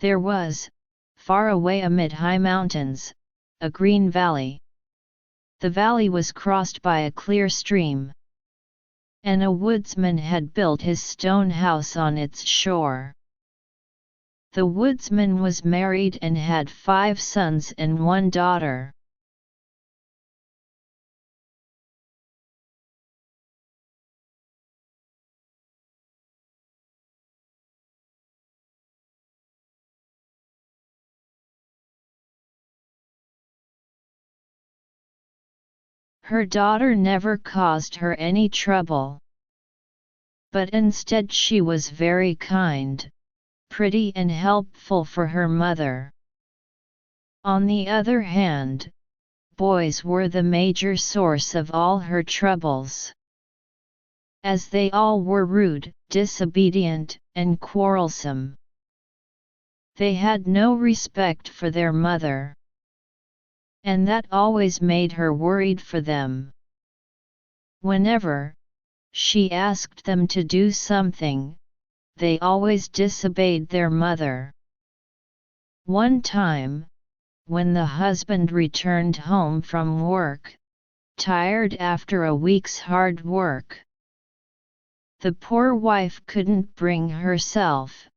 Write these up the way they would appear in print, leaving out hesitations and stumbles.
There was, far away amid high mountains, a green valley. The valley was crossed by a clear stream, and a woodsman had built his stone house on its shore. The woodsman was married and had 5 sons and 1 daughter. Her daughter never caused her any trouble, but instead she was very kind, pretty and helpful for her mother. On the other hand, boys were the major source of all her troubles, as they all were rude, disobedient, and quarrelsome. They had no respect for their mother, and that always made her worried for them. Whenever she asked them to do something, they always disobeyed their mother. One time, when the husband returned home from work, tired after a week's hard work, the poor wife couldn't bring herself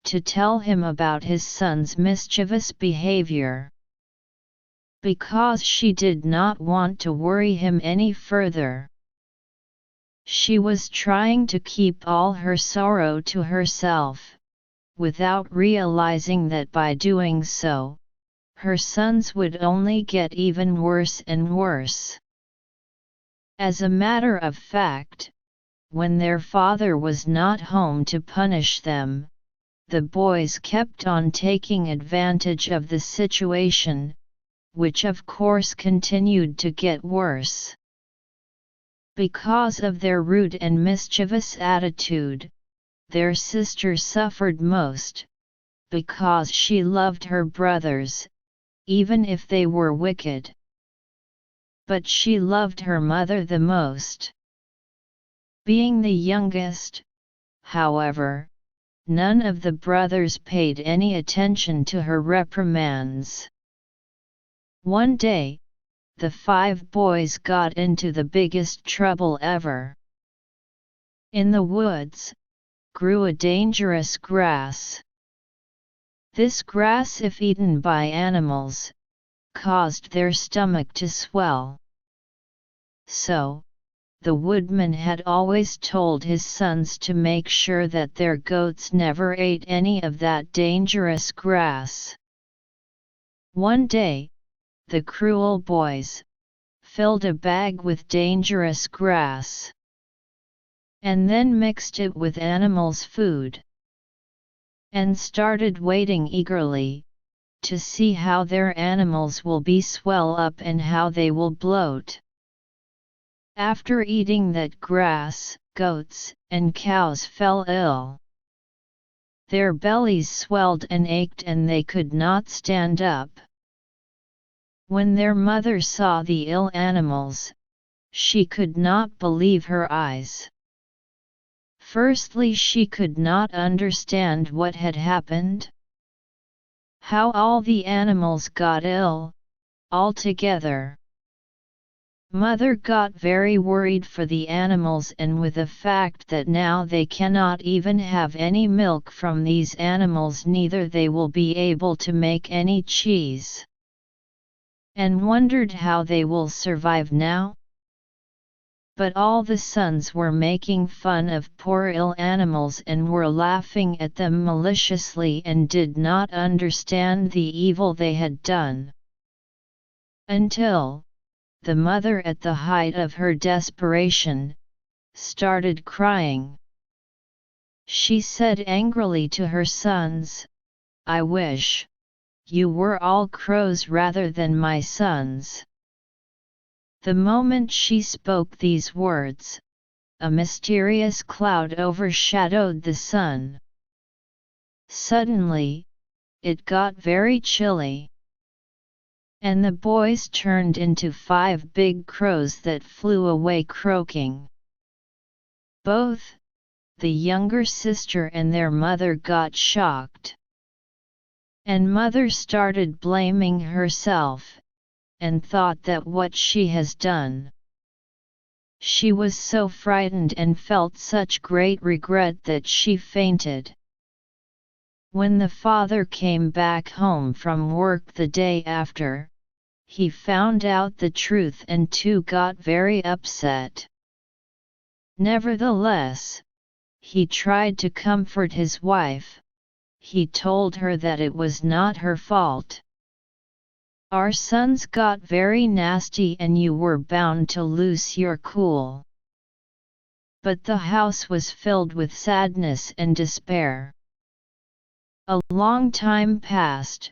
to tell him about his son's mischievous behavior, because she did not want to worry him any further. She was trying to keep all her sorrow to herself, without realizing that by doing so, her sons would only get even worse and worse. As a matter of fact, when their father was not home to punish them, the boys kept on taking advantage of the situation, which of course continued to get worse. Because of their rude and mischievous attitude, their sister suffered most, because she loved her brothers, even if they were wicked. But she loved her mother the most. Being the youngest, however, none of the brothers paid any attention to her reprimands. One day, the 5 boys got into the biggest trouble ever. In the woods, grew a dangerous grass. This grass, if eaten by animals, caused their stomach to swell. So, the woodman had always told his sons to make sure that their goats never ate any of that dangerous grass. One day, the cruel boys filled a bag with dangerous grass, and then mixed it with animals' food, and started waiting eagerly to see how their animals will be swell up and how they will bloat. After eating that grass, goats and cows fell ill. Their bellies swelled and ached and they could not stand up. When their mother saw the ill animals, she could not believe her eyes. Firstly, she could not understand what had happened. How all the animals got ill, all together. Mother got very worried for the animals, and with the fact that now they cannot even have any milk from these animals, neither they will be able to make any cheese. And wondered how they will survive now. But all the sons were making fun of poor ill animals and were laughing at them maliciously and did not understand the evil they had done. Until the mother, at the height of her desperation, started crying. She said angrily to her sons, "I wish you were all crows rather than my sons." The moment she spoke these words, a mysterious cloud overshadowed the sun. Suddenly, it got very chilly, and the boys turned into 5 big crows that flew away croaking. Both the younger sister and their mother got shocked. And Mother started blaming herself, and thought that what she has done. She was so frightened and felt such great regret that she fainted. When the father came back home from work the day after, he found out the truth and too got very upset. Nevertheless, he tried to comfort his wife. He told her that it was not her fault. Our sons got very nasty and you were bound to lose your cool. But the house was filled with sadness and despair. A long time passed,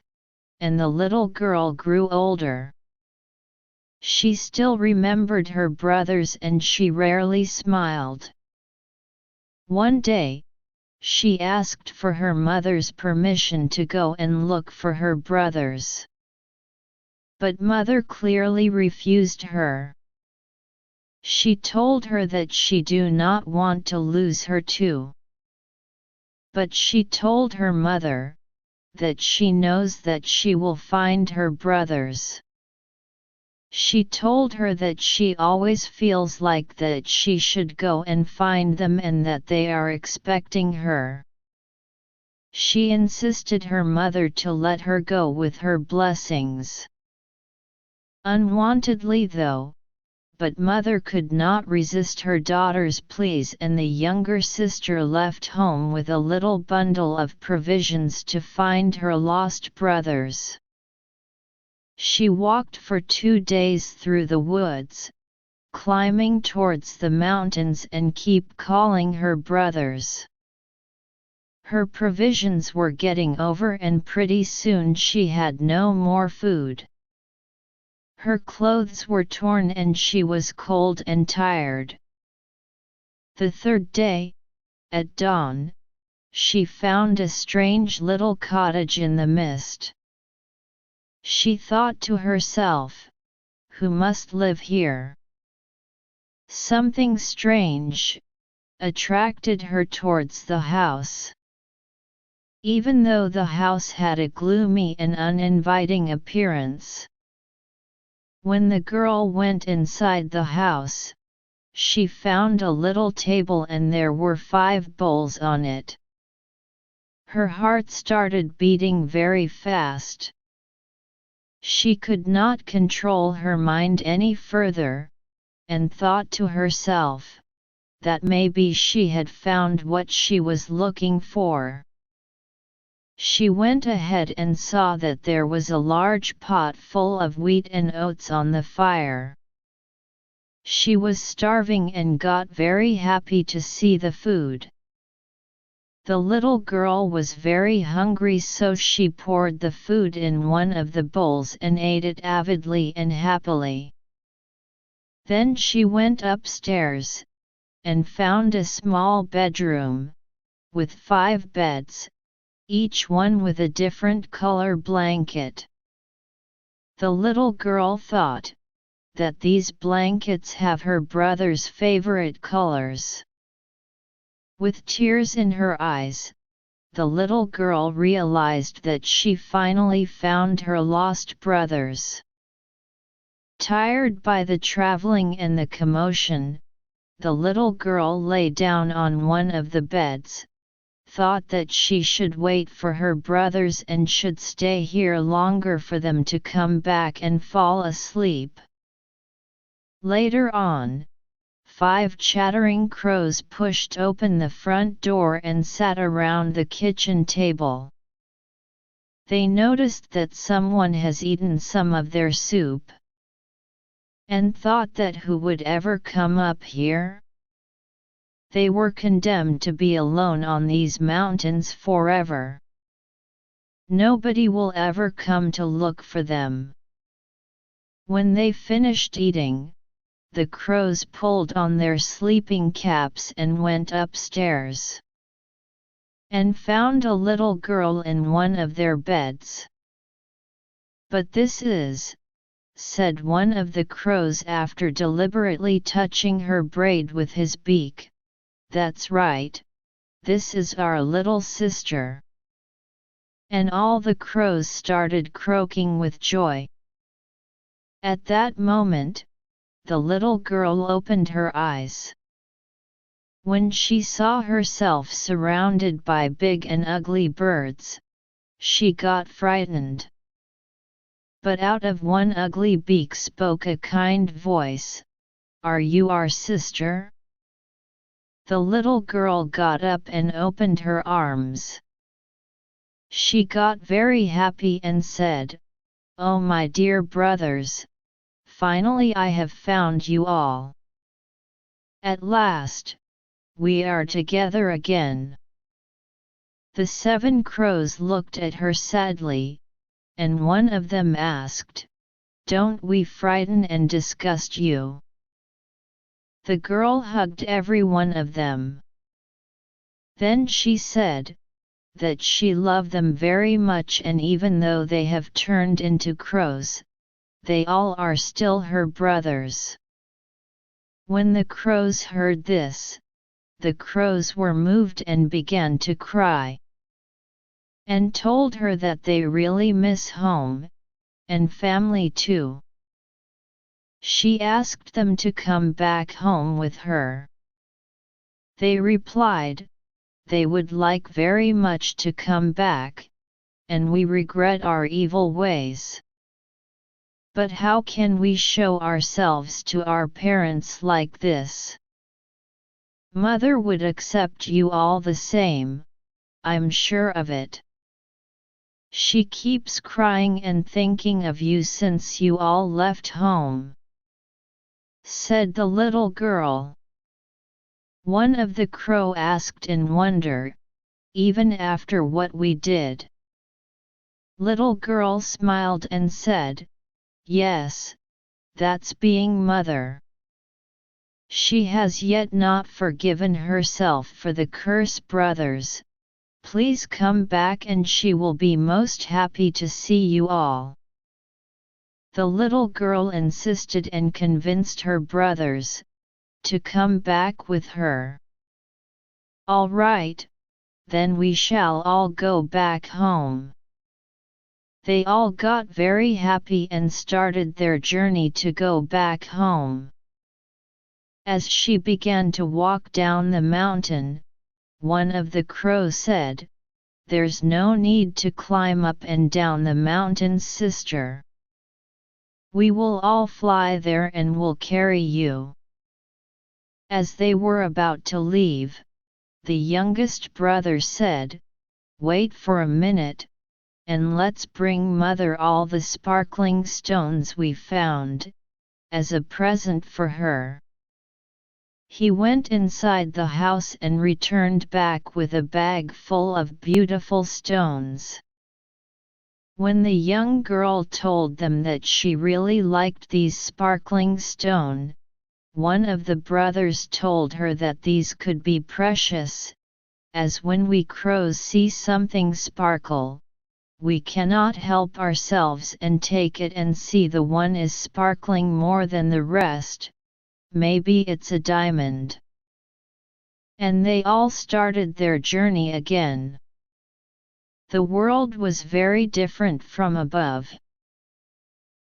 and the little girl grew older. She still remembered her brothers and she rarely smiled. One day, she asked for her mother's permission to go and look for her brothers. But Mother clearly refused her. She told her that she do not want to lose her too. But she told her mother that she knows that she will find her brothers. She told her that she always feels like that she should go and find them and that they are expecting her. She insisted her mother to let her go with her blessings. Unwantedly though, but Mother could not resist her daughter's pleas and the younger sister left home with a little bundle of provisions to find her lost brothers. She walked for 2 days through the woods, climbing towards the mountains and keep calling her brothers. Her provisions were getting over and pretty soon she had no more food. Her clothes were torn and she was cold and tired. The 3rd day, at dawn, she found a strange little cottage in the mist. She thought to herself, "Who must live here?" Something strange attracted her towards the house. Even though the house had a gloomy and uninviting appearance. When the girl went inside the house, she found a little table and there were 5 bowls on it. Her heart started beating very fast. She could not control her mind any further, and thought to herself that maybe she had found what she was looking for. She went ahead and saw that there was a large pot full of wheat and oats on the fire. She was starving and got very happy to see the food. The little girl was very hungry, so she poured the food in one of the bowls and ate it avidly and happily. Then she went upstairs, and found a small bedroom, with 5 beds, each one with a different color blanket. The little girl thought that these blankets have her brother's favorite colors. With tears in her eyes, the little girl realized that she finally found her lost brothers. Tired by the traveling and the commotion, the little girl lay down on one of the beds, thought that she should wait for her brothers and should stay here longer for them to come back and fall asleep. Later on, 5 chattering crows pushed open the front door and sat around the kitchen table. They noticed that someone has eaten some of their soup, and thought that who would ever come up here? They were condemned to be alone on these mountains forever. Nobody will ever come to look for them. When they finished eating, the crows pulled on their sleeping caps and went upstairs. And found a little girl in one of their beds. "But this is," said one of the crows after deliberately touching her braid with his beak, "that's right, this is our little sister." and all the crows started croaking with joy. At that moment, the little girl opened her eyes. When she saw herself surrounded by big and ugly birds, she got frightened. But out of one ugly beak spoke a kind voice, "Are you our sister?" The little girl got up and opened her arms. She got very happy and said, "Oh my dear brothers, finally I have found you all. At last, we are together again." The 7 crows looked at her sadly, and one of them asked, "Don't we frighten and disgust you?" The girl hugged every one of them. Then she said that she loved them very much, and even though they have turned into crows, they all are still her brothers. When the crows heard this, the crows were moved and began to cry, and told her that they really miss home, and family too. She asked them to come back home with her. They replied, they would like very much to come back, and we regret our evil ways. But how can we show ourselves to our parents like this? Mother would accept you all the same, I'm sure of it. She keeps crying and thinking of you since you all left home," said the little girl. One of the crow asked in wonder, "Even after what we did?" Little girl smiled and said, "Yes, that's being mother." She has yet not forgiven herself for the curse. Brothers, please come back and she will be most happy to see you all. The little girl insisted and convinced her brothers to come back with her. "All right, then we shall all go back home." They all got very happy and started their journey to go back home. As she began to walk down the mountain, one of the crows said, "There's no need to climb up and down the mountain, sister. We will all fly there and will carry you." As they were about to leave, the youngest brother said, "Wait for a minute, and let's bring mother all the sparkling stones we found, as a present for her." He went inside the house and returned back with a bag full of beautiful stones. When the young girl told them that she really liked these sparkling stones, one of the brothers told her that these could be precious, as when we crows see something sparkle, we cannot help ourselves and take it and see the one is sparkling more than the rest, maybe it's a diamond. And they all started their journey again. The world was very different from above.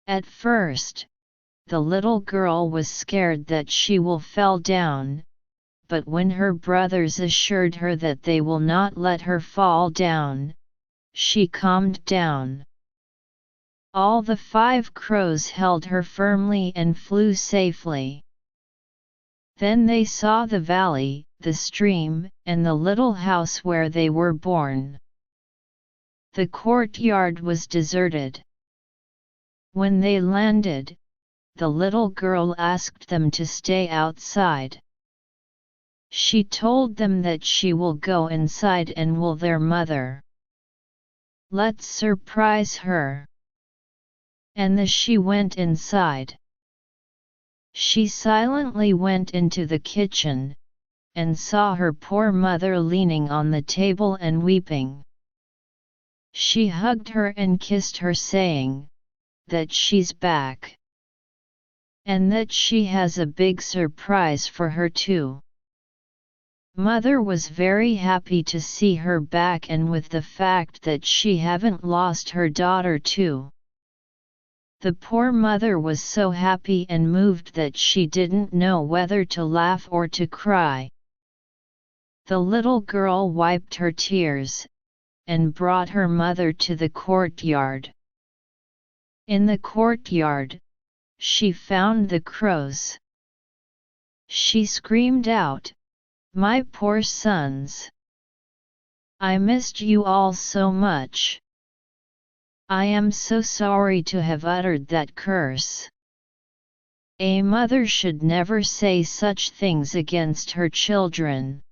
At first, the little girl was scared that she will fall down, but when her brothers assured her that they will not let her fall down, she calmed down. All the 5 crows held her firmly and flew safely. Then they saw the valley, the stream, and the little house where they were born. The courtyard was deserted. When they landed, the little girl asked them to stay outside. She told them that she will go inside and will their mother. Let's surprise her. And she went inside. She silently went into the kitchen, and saw her poor mother leaning on the table and weeping. She hugged her and kissed her, saying that she's back, and that she has a big surprise for her too. Mother was very happy to see her back, and with the fact that she haven't lost her daughter too. The poor mother was so happy and moved that she didn't know whether to laugh or to cry. The little girl wiped her tears, and brought her mother to the courtyard. In the courtyard, she found the crows. She screamed out, "My poor sons! I missed you all so much. I am so sorry to have uttered that curse. A mother should never say such things against her children."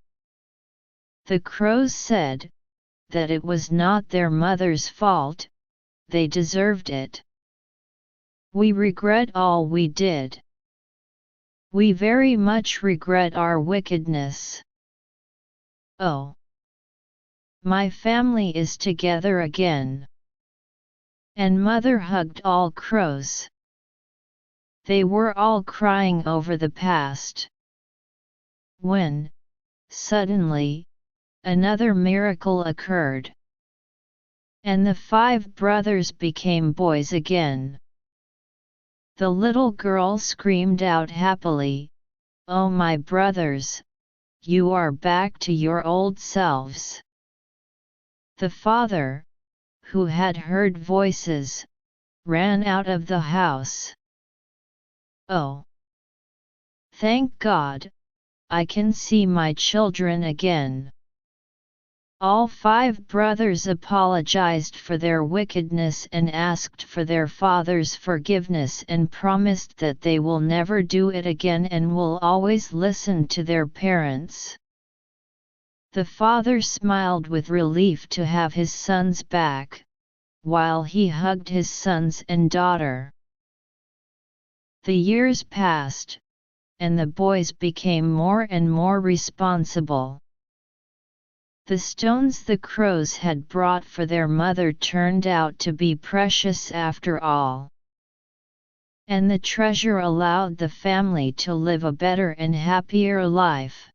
The crows said that it was not their mother's fault, they deserved it. "We regret all we did. We very much regret our wickedness. Oh! My family is together again." And Mother hugged all crows. They were all crying over the past. When, suddenly, another miracle occurred. And the 5 brothers became boys again. The little girl screamed out happily, "Oh my brothers, you are back to your old selves." The father, who had heard voices, ran out of the house. "Oh! Thank God, I can see my children again." All 5 brothers apologized for their wickedness and asked for their father's forgiveness and promised that they will never do it again and will always listen to their parents. The father smiled with relief to have his sons back, while he hugged his sons and daughter. The years passed, and the boys became more and more responsible. The stones the crows had brought for their mother turned out to be precious after all. And the treasure allowed the family to live a better and happier life.